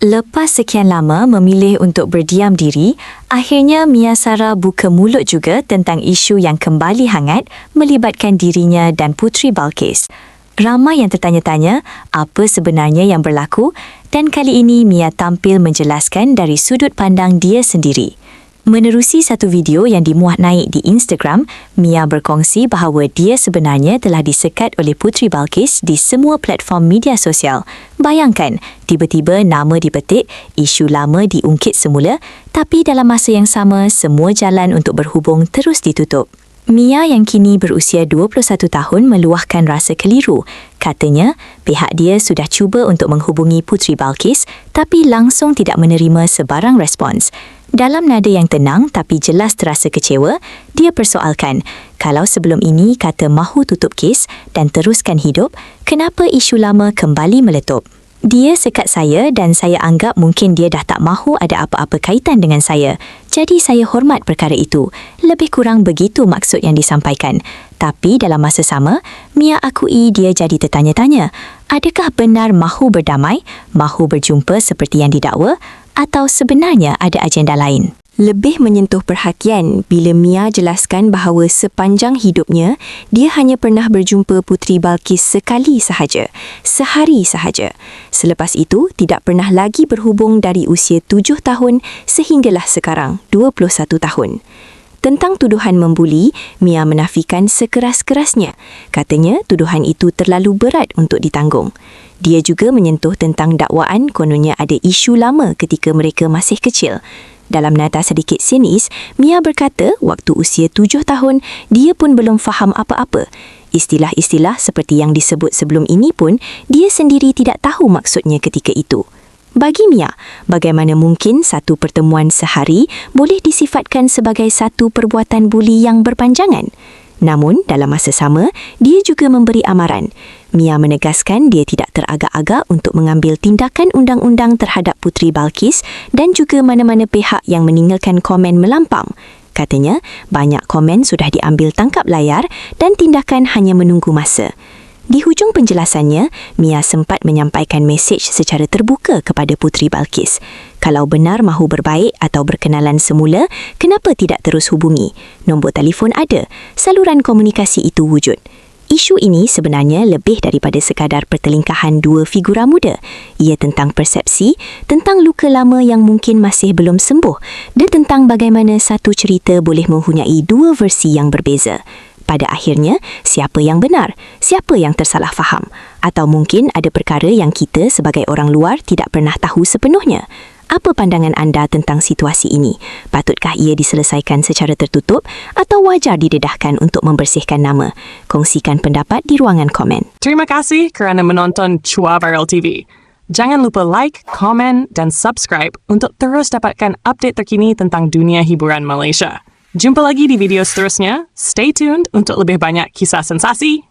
Lepas sekian lama memilih untuk berdiam diri, akhirnya Mia Sara buka mulut juga tentang isu yang kembali hangat melibatkan dirinya dan Puteri Balqis. Ramai yang tertanya-tanya apa sebenarnya yang berlaku dan kali ini Mia tampil menjelaskan dari sudut pandang dia sendiri. Menerusi satu video yang dimuat naik di Instagram, Mia berkongsi bahawa dia sebenarnya telah disekat oleh Puteri Balqis di semua platform media sosial. Bayangkan, tiba-tiba nama dipetik, isu lama diungkit semula, tapi dalam masa yang sama, semua jalan untuk berhubung terus ditutup. Mia yang kini berusia 21 tahun meluahkan rasa keliru. Katanya, pihak dia sudah cuba untuk menghubungi Puteri Balqis tapi langsung tidak menerima sebarang respons. Dalam nada yang tenang tapi jelas terasa kecewa, dia persoalkan, kalau sebelum ini kata mahu tutup kes dan teruskan hidup, kenapa isu lama kembali meletup? Dia sekat saya dan saya anggap mungkin dia dah tak mahu ada apa-apa kaitan dengan saya. Jadi saya hormat perkara itu. Lebih kurang begitu maksud yang disampaikan. Tapi dalam masa sama, Mia akui dia jadi tertanya-tanya. Adakah benar mahu berdamai, mahu berjumpa seperti yang didakwa, atau sebenarnya ada agenda lain? Lebih menyentuh perhatian bila Mia jelaskan bahawa sepanjang hidupnya, dia hanya pernah berjumpa Puteri Balqis sekali sahaja, sehari sahaja. Selepas itu, tidak pernah lagi berhubung dari usia 7 tahun sehinggalah sekarang, 21 tahun. Tentang tuduhan membuli, Mia menafikan sekeras-kerasnya. Katanya tuduhan itu terlalu berat untuk ditanggung. Dia juga menyentuh tentang dakwaan kononnya ada isu lama ketika mereka masih kecil. Dalam nada sedikit sinis, Mia berkata waktu usia 7 tahun, dia pun belum faham apa-apa. Istilah-istilah seperti yang disebut sebelum ini pun, dia sendiri tidak tahu maksudnya ketika itu. Bagi Mia, bagaimana mungkin satu pertemuan sehari boleh disifatkan sebagai satu perbuatan buli yang berpanjangan? Namun, dalam masa sama, dia juga memberi amaran. Mia menegaskan dia tidak teragak-agak untuk mengambil tindakan undang-undang terhadap Puteri Balqis dan juga mana-mana pihak yang meninggalkan komen melampau. Katanya, banyak komen sudah diambil tangkap layar dan tindakan hanya menunggu masa. Di hujung penjelasannya, Mia sempat menyampaikan mesej secara terbuka kepada Puteri Balqis. Kalau benar mahu berbaik atau berkenalan semula, kenapa tidak terus hubungi? Nombor telefon ada, saluran komunikasi itu wujud. Isu ini sebenarnya lebih daripada sekadar pertelingkahan dua figura muda. Ia tentang persepsi, tentang luka lama yang mungkin masih belum sembuh dan tentang bagaimana satu cerita boleh mempunyai dua versi yang berbeza. Pada akhirnya, siapa yang benar, siapa yang tersalah faham, atau mungkin ada perkara yang kita sebagai orang luar tidak pernah tahu sepenuhnya. Apa pandangan anda tentang situasi ini? Patutkah ia diselesaikan secara tertutup atau wajar didedahkan untuk membersihkan nama? Kongsikan pendapat di ruangan komen. Terima kasih kerana menonton Chua Viral TV. Jangan lupa like, komen dan subscribe untuk terus dapatkan update terkini tentang dunia hiburan Malaysia. Jumpa lagi di video seterusnya. Stay tuned untuk lebih banyak kisah sensasi.